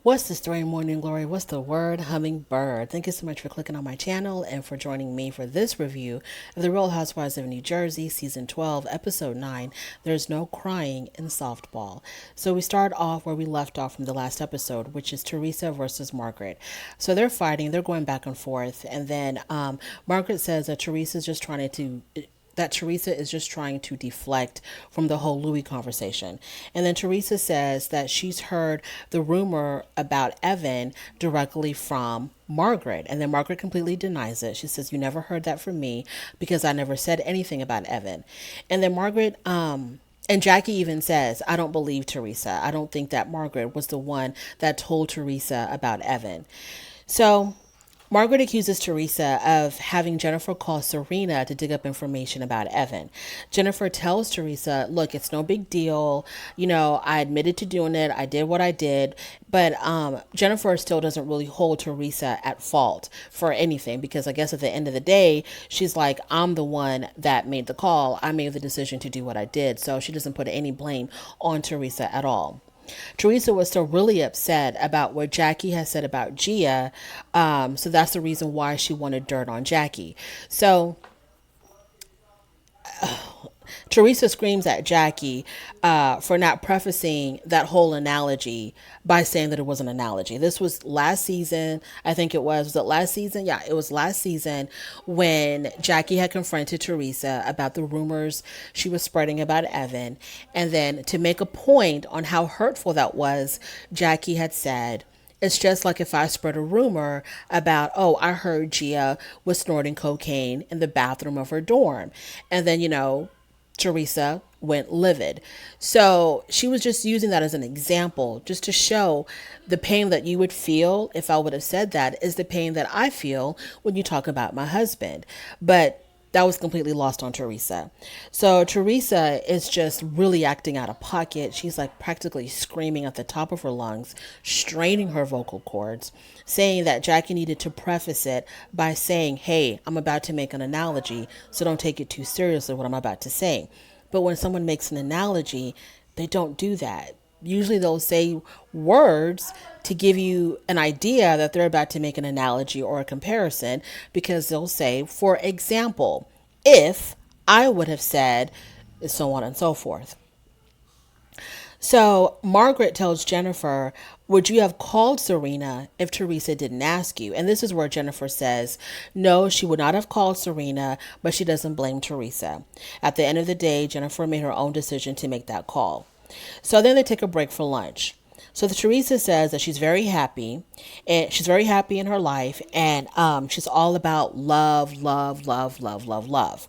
What's the story, Morning Glory? What's the word? Hummingbird. Thank you so much for clicking on my channel and for joining me for this review of The Real Housewives of New Jersey, Season 12, Episode 9, There's No Crying in Softball. So we start off where we left off from the last episode, which is Teresa versus Margaret. So they're fighting, they're going back and forth, and then Margaret says that Teresa is just trying to deflect from the whole Louis conversation. And then Teresa says that she's heard the rumor about Evan directly from Margaret. And then Margaret completely denies it. She says, "You never heard that from me because I never said anything about Evan." And then and Jackie even says, "I don't believe Teresa. I don't think that Margaret was the one that told Teresa about Evan." So Margaret accuses Teresa of having Jennifer call Serena to dig up information about Evan. Jennifer tells Teresa, "Look, it's no big deal. I admitted to doing it. I did what I did." But Jennifer still doesn't really hold Teresa at fault for anything because I guess at the end of the day, she's like, "I'm the one that made the call. I made the decision to do what I did." So she doesn't put any blame on Teresa at all. Teresa was still really upset about what Jackie has said about Gia. So that's the reason why she wanted dirt on Jackie. So Teresa screams at Jackie for not prefacing that whole analogy by saying that it was an analogy. This was last season. I think it was. Was it last season? Yeah, it was last season when Jackie had confronted Teresa about the rumors she was spreading about Evan. And then to make a point on how hurtful that was, Jackie had said, "It's just like if I spread a rumor about, oh, I heard Gia was snorting cocaine in the bathroom of her dorm." And then, Teresa went livid. So she was just using that as an example, just to show the pain that you would feel if I would have said that is the pain that I feel when you talk about my husband. But that was completely lost on Teresa. So Teresa is just really acting out of pocket. She's like practically screaming at the top of her lungs, straining her vocal cords, saying that Jackie needed to preface it by saying, "Hey, I'm about to make an analogy, so don't take it too seriously what I'm about to say." But when someone makes an analogy, they don't do that. Usually they'll say words to give you an idea that they're about to make an analogy or a comparison because they'll say, "For example, if I would have said," so on and so forth. So Margaret tells Jennifer, "Would you have called Serena if Teresa didn't ask you?" And this is where Jennifer says, no, she would not have called Serena, but she doesn't blame Teresa. At the end of the day, Jennifer made her own decision to make that call. So then they take a break for lunch. So the Teresa says that she's very happy, and she's very happy in her life, and she's all about love, love, love, love, love, love.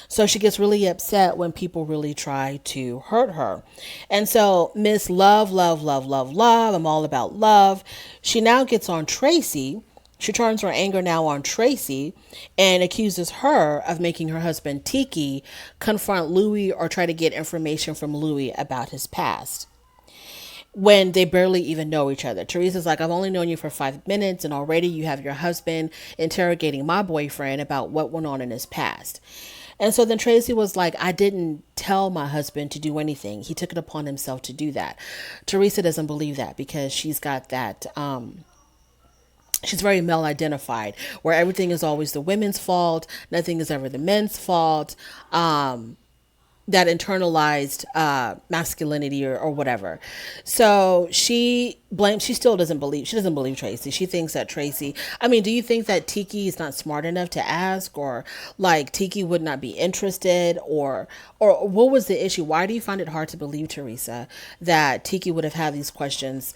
So she gets really upset when people really try to hurt her. And so Miss Love, Love, Love, Love, Love, I'm all about love. She now gets on Tracy. She turns her anger now on Tracy and accuses her of making her husband Tiki confront Louis or try to get information from Louis about his past when they barely even know each other. Teresa's like, "I've only known you for 5 minutes and already you have your husband interrogating my boyfriend about what went on in his past." And so then Tracy was like, "I didn't tell my husband to do anything. He took it upon himself to do that." Teresa doesn't believe that because she's got that, she's very male identified where everything is always the women's fault. Nothing is ever the men's fault. That internalized masculinity or whatever. So she still doesn't believe Tracy. She thinks that Tracy, I mean, do you think that Tiki is not smart enough to ask, or like Tiki would not be interested, or what was the issue? Why do you find it hard to believe, Teresa, that Tiki would have had these questions,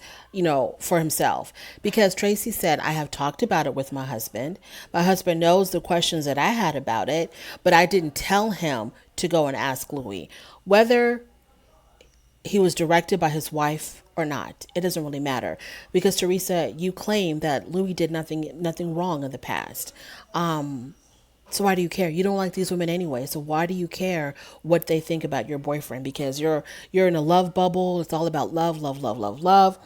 for himself? Because Tracy said, "I have talked about it with my husband. My husband knows the questions that I had about it, but I didn't tell him to go and ask Louis." Whether he was directed by his wife or not, it doesn't really matter, because Teresa, you claim that Louis did nothing wrong in the past. So why do you care? You don't like these women anyway, so why do you care what they think about your boyfriend? Because you're in a love bubble. It's all about love, love, love, love, love.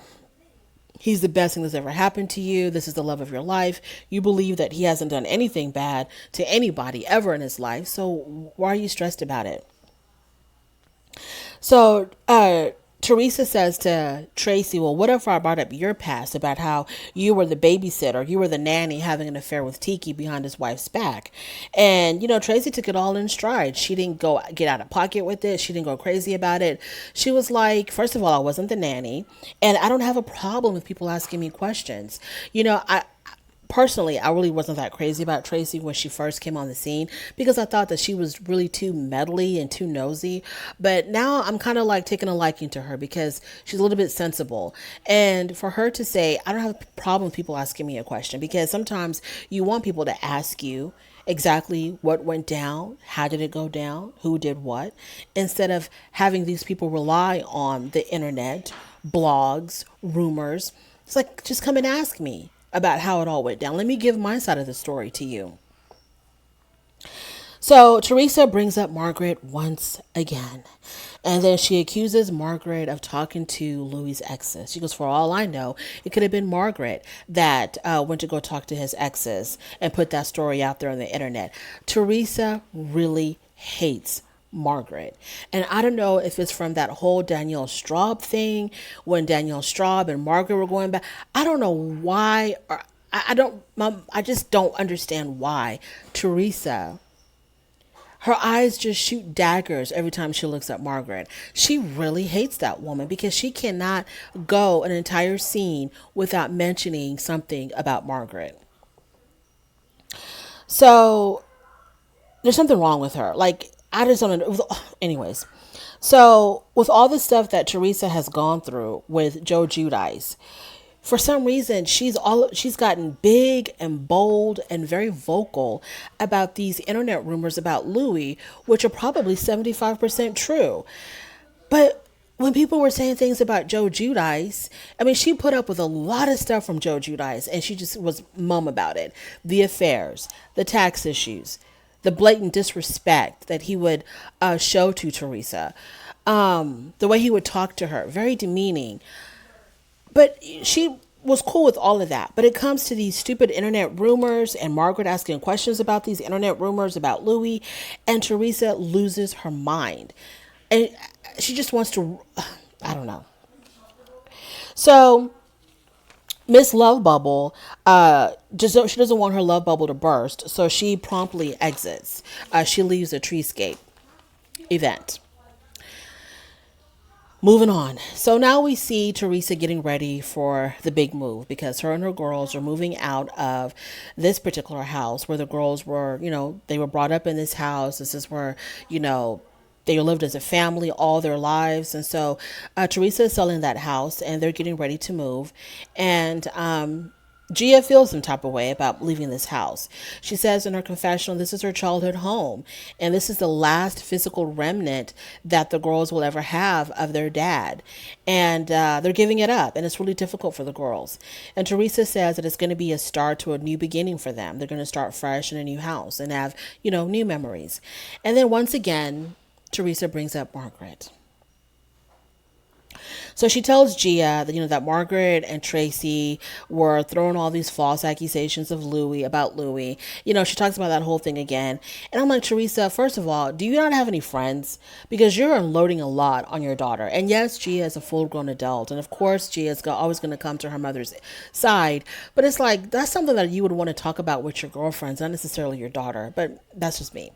He's the best thing that's ever happened to you. This is the love of your life. You believe that he hasn't done anything bad to anybody ever in his life. So why are you stressed about it? So Teresa says to Tracy, well, what if I brought up your past about how you were the babysitter, you were the nanny having an affair with Tiki behind his wife's back? And, Tracy took it all in stride. She didn't go get out of pocket with it. She didn't go crazy about it. She was like, first of all, I wasn't the nanny. And I don't have a problem with people asking me questions. I personally, I really wasn't that crazy about Tracy when she first came on the scene because I thought that she was really too meddly and too nosy. But now I'm kind of like taking a liking to her because she's a little bit sensible. And for her to say, I don't have a problem with people asking me a question, because sometimes you want people to ask you exactly what went down, how did it go down, who did what, instead of having these people rely on the internet, blogs, rumors. It's like, just come and ask me about how it all went down. Let me give my side of the story to you. So Teresa brings up Margaret once again. And then she accuses Margaret of talking to Louis's exes. She goes, for all I know, it could have been Margaret that went to go talk to his exes and put that story out there on the internet. Teresa really hates Margaret. And I don't know if it's from that whole Danielle Straub thing when Danielle Straub and Margaret were going back. I don't know why, or I just don't understand why Teresa, her eyes just shoot daggers every time she looks at Margaret. She really hates that woman because she cannot go an entire scene without mentioning something about Margaret. So there's something wrong with her. Like, I just don't know. Anyways, so with all the stuff that Teresa has gone through with Joe Giudice, for some reason she's gotten big and bold and very vocal about these internet rumors about Louis, which are probably 75% true. But when people were saying things about Joe Giudice, I mean, she put up with a lot of stuff from Joe Giudice, and she just was mum about it. The affairs, the tax issues, the blatant disrespect that he would show to Teresa, the way he would talk to her, very demeaning. But she was cool with all of that. But it comes to these stupid internet rumors and Margaret asking questions about these internet rumors about Louis, and Teresa loses her mind. And she just wants to, I don't know. So Miss Love Bubble, she doesn't want her love bubble to burst, so she promptly exits. She leaves the treescape event. Moving on. So now we see Teresa getting ready for the big move because her and her girls are moving out of this particular house where the girls were, they were brought up in this house. This is where, they lived as a family all their lives. And so Teresa is selling that house and they're getting ready to move. And Gia feels some type of way about leaving this house. She says in her confessional, this is her childhood home, and this is the last physical remnant that the girls will ever have of their dad. And they're giving it up, and it's really difficult for the girls. And Teresa says that it's going to be a start to a new beginning for them. They're going to start fresh in a new house and have, new memories. And then once again, Teresa brings up Margaret. So she tells Gia that that Margaret and Tracy were throwing all these false accusations of about Louis. She talks about that whole thing again. And I'm like, Teresa, first of all, do you not have any friends? Because you're unloading a lot on your daughter. And yes, Gia is a full-grown adult. And of course, Gia is always going to come to her mother's side. But it's like, that's something that you would want to talk about with your girlfriends, not necessarily your daughter. But that's just me.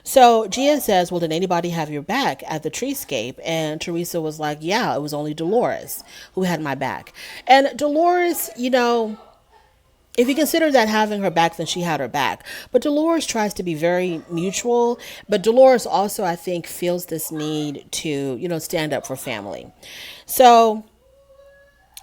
So Gia says, well, did anybody have your back at the treescape? And Teresa was like, yeah, it was only Dolores who had my back. And Dolores, if you consider that having her back, then she had her back. But Dolores tries to be very mutual. But Dolores also, I think, feels this need to, stand up for family. So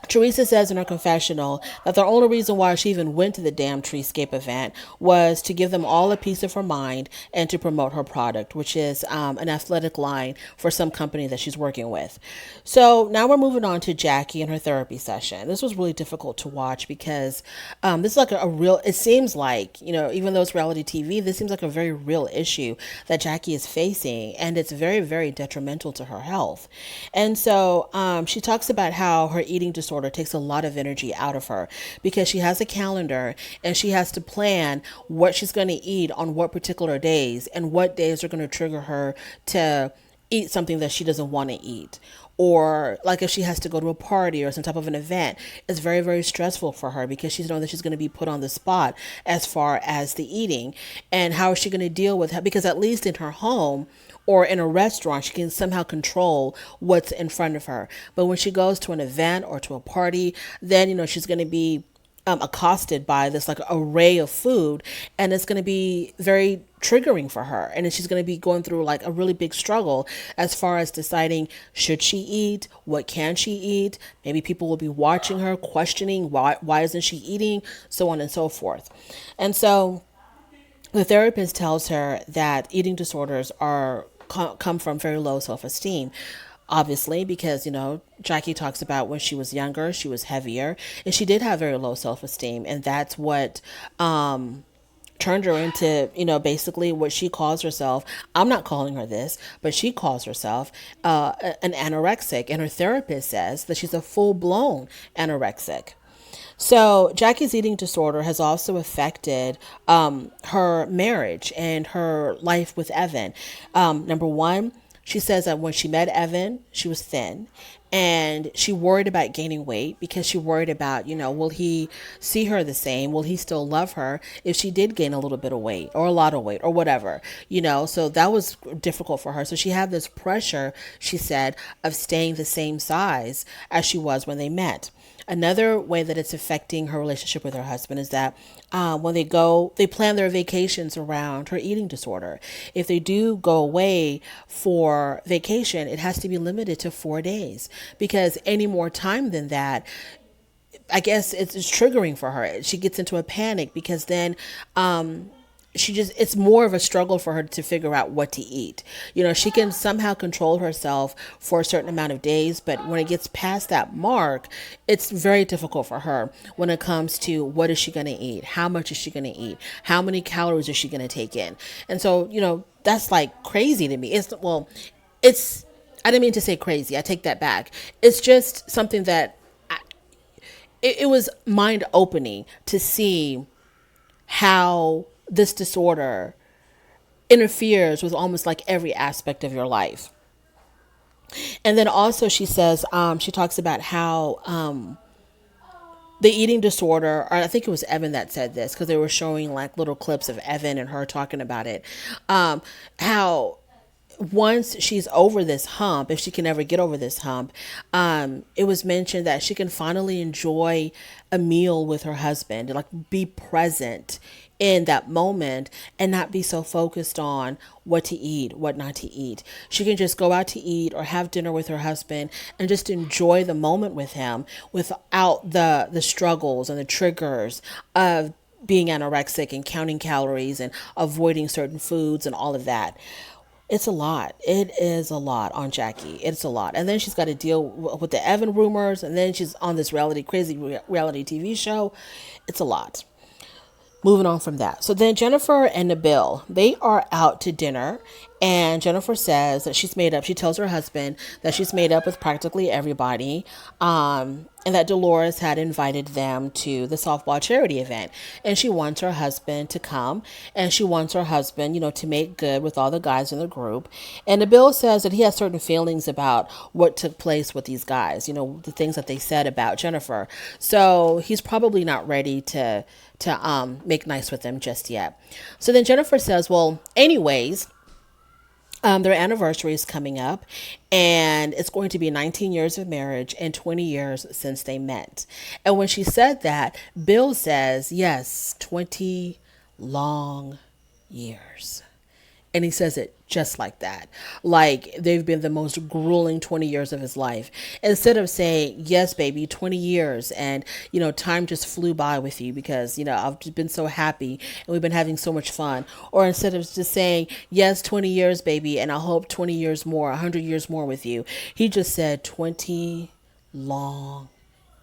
Teresa says in her confessional that the only reason why she even went to the damn Treescape event was to give them all a piece of her mind and to promote her product, which is an athletic line for some company that she's working with. So now we're moving on to Jackie and her therapy session. This was really difficult to watch because this is like a real, it seems like, even though it's reality TV, this seems like a very real issue that Jackie is facing, and it's very, very detrimental to her health. And so she talks about how her eating disorder takes a lot of energy out of her because she has a calendar and she has to plan what she's going to eat on what particular days and what days are going to trigger her to eat something that she doesn't want to eat, or like if she has to go to a party or some type of an event, it's very, very stressful for her because she's known that she's going to be put on the spot as far as the eating. And how is she going to deal with that? Because at least in her home or in a restaurant, she can somehow control what's in front of her. But when she goes to an event or to a party, then, she's going to be accosted by this like array of food, and it's going to be very triggering for her, and then she's going to be going through like a really big struggle as far as deciding, should she eat, what can she eat. Maybe people will be watching her, questioning why isn't she eating, so on and so forth. And so the therapist tells her that eating disorders come from very low self-esteem. Obviously, because Jackie talks about when she was younger, she was heavier, and she did have very low self-esteem, and that's what turned her into, basically what she calls herself. I'm not calling her this, but she calls herself an anorexic, and her therapist says that she's a full-blown anorexic. So Jackie's eating disorder has also affected her marriage and her life with Evan. Number one, she says that when she met Evan, she was thin, and she worried about gaining weight because she worried about, will he see her the same? Will he still love her if she did gain a little bit of weight or a lot of weight or whatever, So that was difficult for her. So she had this pressure, she said, of staying the same size as she was when they met. Another way that it's affecting her relationship with her husband is that when they plan their vacations around her eating disorder. If they do go away for vacation, it has to be limited to 4 days, because any more time than that, I guess it's triggering for her. She gets into a panic because then it's more of a struggle for her to figure out what to eat. She can somehow control herself for a certain amount of days, but when it gets past that mark, it's very difficult for her when it comes to what is she going to eat? How much is she going to eat? How many calories is she going to take in? And so, that's like crazy to me. I didn't mean to say crazy. I take that back. It's just something that it was mind opening to see how this disorder interferes with almost like every aspect of your life. And then also she says, she talks about how the eating disorder, or I think it was Evan that said this, because they were showing like little clips of Evan and her talking about it, how once she's over this hump, if she can ever get over this hump, it was mentioned that she can finally enjoy a meal with her husband, like be present in that moment and not be so focused on what to eat, what not to eat. She can just go out to eat or have dinner with her husband and just enjoy the moment with him without the struggles and the triggers of being anorexic and counting calories and avoiding certain foods and all of that. It's a lot. It is a lot on Jackie. It's a lot. And then she's got to deal with the Evan rumors, and then she's on this crazy reality TV show. It's a lot. Moving on from that. So then Jennifer and Nabil, they are out to dinner, and Jennifer says that she tells her husband that she's made up with practically everybody, and that Dolores had invited them to the softball charity event, and she wants her husband to come, and she wants her husband, to make good with all the guys in the group. And Nabil says that he has certain feelings about what took place with these guys, the things that they said about Jennifer. So he's probably not ready to make nice with them just yet. So then Jennifer says, well, anyways, their anniversary is coming up, and it's going to be 19 years of marriage and 20 years since they met. And when she said that, Bill says, yes, 20 long years. And he says it just like that. Like they've been the most grueling 20 years of his life. Instead of saying, yes, baby, 20 years. And, time just flew by with you because, I've just been so happy and we've been having so much fun. Or instead of just saying, yes, 20 years, baby, and I hope 20 years more, 100 years more with you. He just said 20 long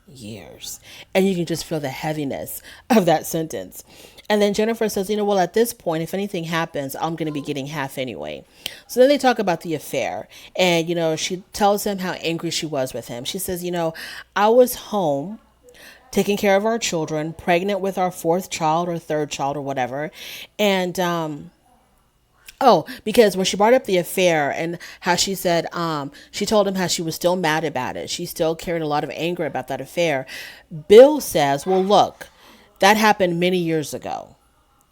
years. And you can just feel the heaviness of that sentence. And then Jennifer says, well, at this point, if anything happens, I'm going to be getting half anyway. So then they talk about the affair. And, she tells him how angry she was with him. She says, I was home taking care of our children, pregnant with our fourth child or third child or whatever. And Oh, because when she brought up the affair and how she said, she told him how she was still mad about it. She still carried a lot of anger about that affair. Bill says, well, look, that happened many years ago.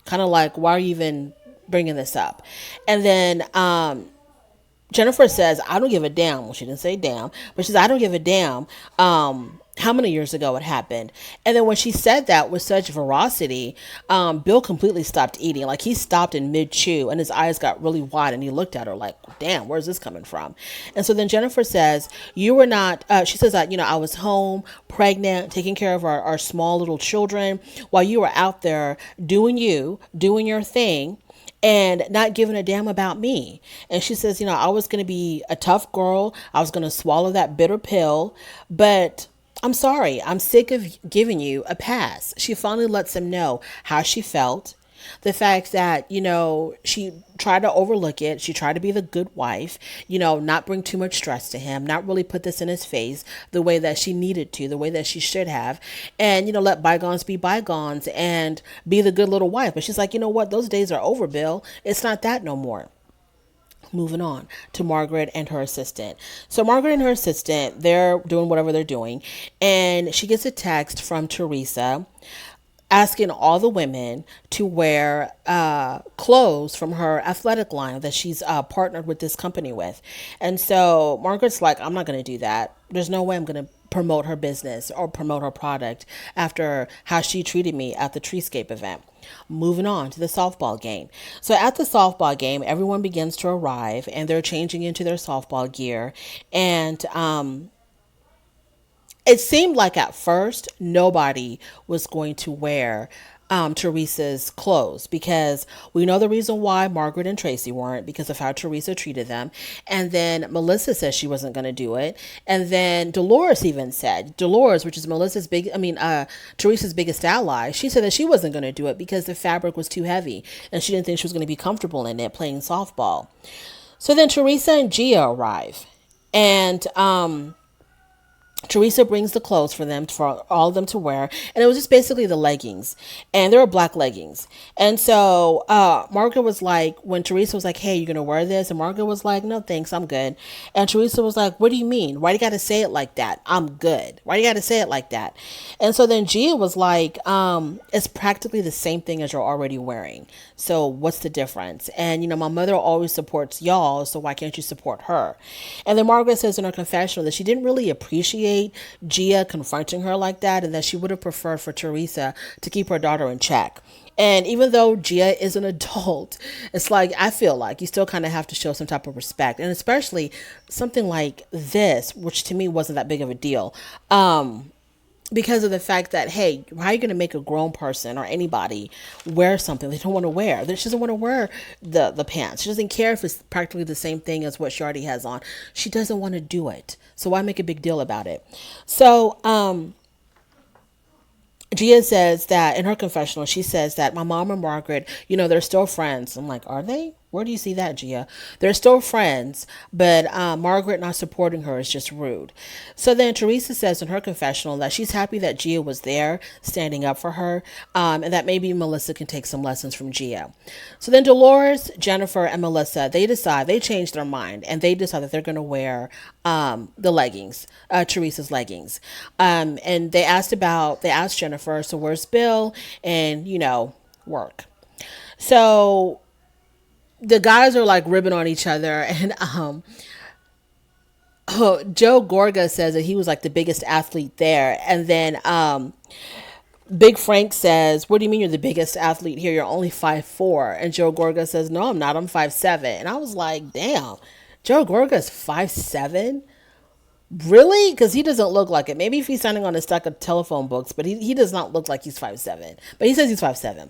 Kind of like, why are you even bringing this up? And then Jennifer says, I don't give a damn. Well, she didn't say damn, but she says, I don't give a damn how many years ago it happened. And then when she said that with such veracity, Bill completely stopped eating. Like he stopped in mid chew and his eyes got really wide and he looked at her like, damn, where's this coming from? And so then Jennifer says, you were not, she says that, I was home, pregnant, taking care of our small little children while you were out there doing doing your thing and not giving a damn about me. And she says, I was going to be a tough girl. I was going to swallow that bitter pill, but I'm sorry. I'm sick of giving you a pass. She finally lets him know how she felt. The fact that, she tried to overlook it. She tried to be the good wife, not bring too much stress to him, not really put this in his face the way that she needed to, the way that she should have. And, let bygones be bygones and be the good little wife. But she's like, you know what? Those days are over, Bill. It's not that no more. Moving on to Margaret and her assistant. So Margaret and her assistant, they're doing whatever they're doing. And she gets a text from Teresa asking all the women to wear clothes from her athletic line that she's partnered with this company with. And so Margaret's like, I'm not going to do that. There's no way I'm going to promote her business or promote her product after how she treated me at the Treescape event. Moving on to the softball game. So at the softball game, everyone begins to arrive and they're changing into their softball gear. And it seemed like at first nobody was going to wear Teresa's clothes because we know the reason why Margaret and Tracy weren't because of how Teresa treated them. And then Melissa said she wasn't going to do it. And then Dolores even said, Dolores, which is Teresa's biggest ally, she said that she wasn't going to do it because the fabric was too heavy and she didn't think she was going to be comfortable in it playing softball. So then Teresa and Gia arrive and, Teresa brings the clothes for all of them to wear. And it was just basically the leggings. And they were black leggings. And so Margaret was like, when Teresa was like, hey, you're going to wear this? And Margaret was like, no, thanks, I'm good. And Teresa was like, what do you mean? Why do you got to say it like that? I'm good. Why do you got to say it like that? And so then Gia was like, it's practically the same thing as you're already wearing. So what's the difference? And, my mother always supports y'all, so why can't you support her? And then Margaret says in her confessional that she didn't really appreciate Gia confronting her like that and that she would have preferred for Teresa to keep her daughter in check. And even though Gia is an adult, it's like, I feel like you still kind of have to show some type of respect. And especially something like this, which to me wasn't that big of a deal. Because of the fact that, hey, how are you going to make a grown person or anybody wear something they don't want to wear? She doesn't want to wear the pants. She doesn't care if it's practically the same thing as what she already has on. She doesn't want to do it. So why make a big deal about it? So, Gia says that in her confessional, she says that my mom and Margaret, they're still friends. I'm like, are they? Where do you see that, Gia? They're still friends, but Margaret not supporting her is just rude. So then Teresa says in her confessional that she's happy that Gia was there standing up for her, and that maybe Melissa can take some lessons from Gia. So then Dolores, Jennifer, and Melissa, they change their mind, and they decide that they're going to wear the leggings, Teresa's leggings. And they asked Jennifer, so where's Bill? And, work. So the guys are like ribbing on each other, and Joe Gorga says that he was like the biggest athlete there, and then Big Frank says, what do you mean you're the biggest athlete here? You're only 5'4". And Joe Gorga says, no, I'm not. I'm 5'7". And I was like, damn, Joe Gorga's 5'7"? Really? Because he doesn't look like it. Maybe if he's signing on a stack of telephone books, but he does not look like he's 5'7". But he says he's 5'7".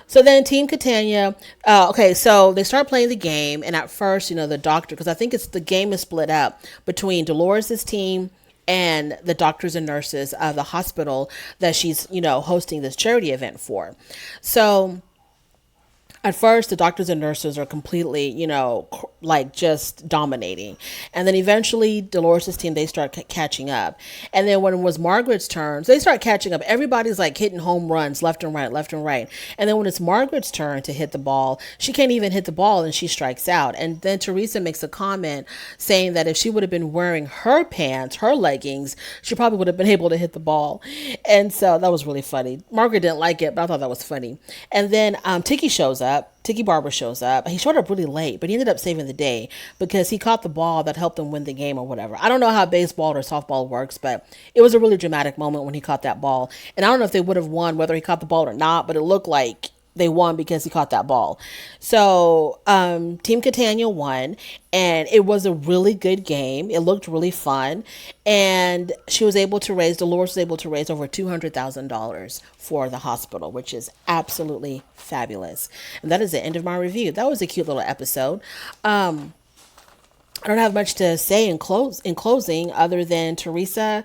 So then Team Catania, okay, so they start playing the game. And at first, the doctor, because I think the game is split up between Dolores' team and the doctors and nurses of the hospital that she's, hosting this charity event for. So At first, the doctors and nurses are completely, like just dominating. And then eventually, Dolores' team, they start catching up. And then when it was Margaret's turn, they start catching up. Everybody's like hitting home runs left and right, left and right. And then when it's Margaret's turn to hit the ball, she can't even hit the ball and she strikes out. And then Teresa makes a comment saying that if she would have been wearing her pants, her leggings, she probably would have been able to hit the ball. And so that was really funny. Margaret didn't like it, but I thought that was funny. And then Tiki shows up. Tiki Barber shows up. He showed up really late, but he ended up saving the day because he caught the ball that helped them win the game or whatever. I don't know how baseball or softball works, but it was a really dramatic moment when he caught that ball. And I don't know if they would have won whether he caught the ball or not, but it looked like they won because he caught that ball. So Team Catania won, and it was a really good game. It looked really fun, and Dolores was able to raise over $200,000 for the hospital, which is absolutely fabulous. And that is the end of my review. That was a cute little episode. I don't have much to say in closing other than Teresa.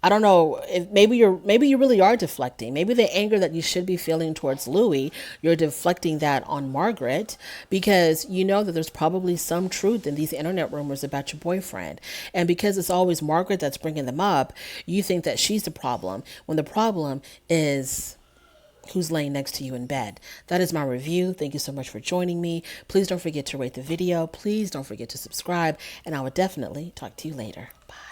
I don't know if maybe you really are deflecting. Maybe the anger that you should be feeling towards Louis, you're deflecting that on Margaret because you know that there's probably some truth in these internet rumors about your boyfriend. And because it's always Margaret that's bringing them up, you think that she's the problem when the problem is who's laying next to you in bed. That is my review. Thank you so much for joining me. Please don't forget to rate the video. Please don't forget to subscribe, and I will definitely talk to you later. Bye.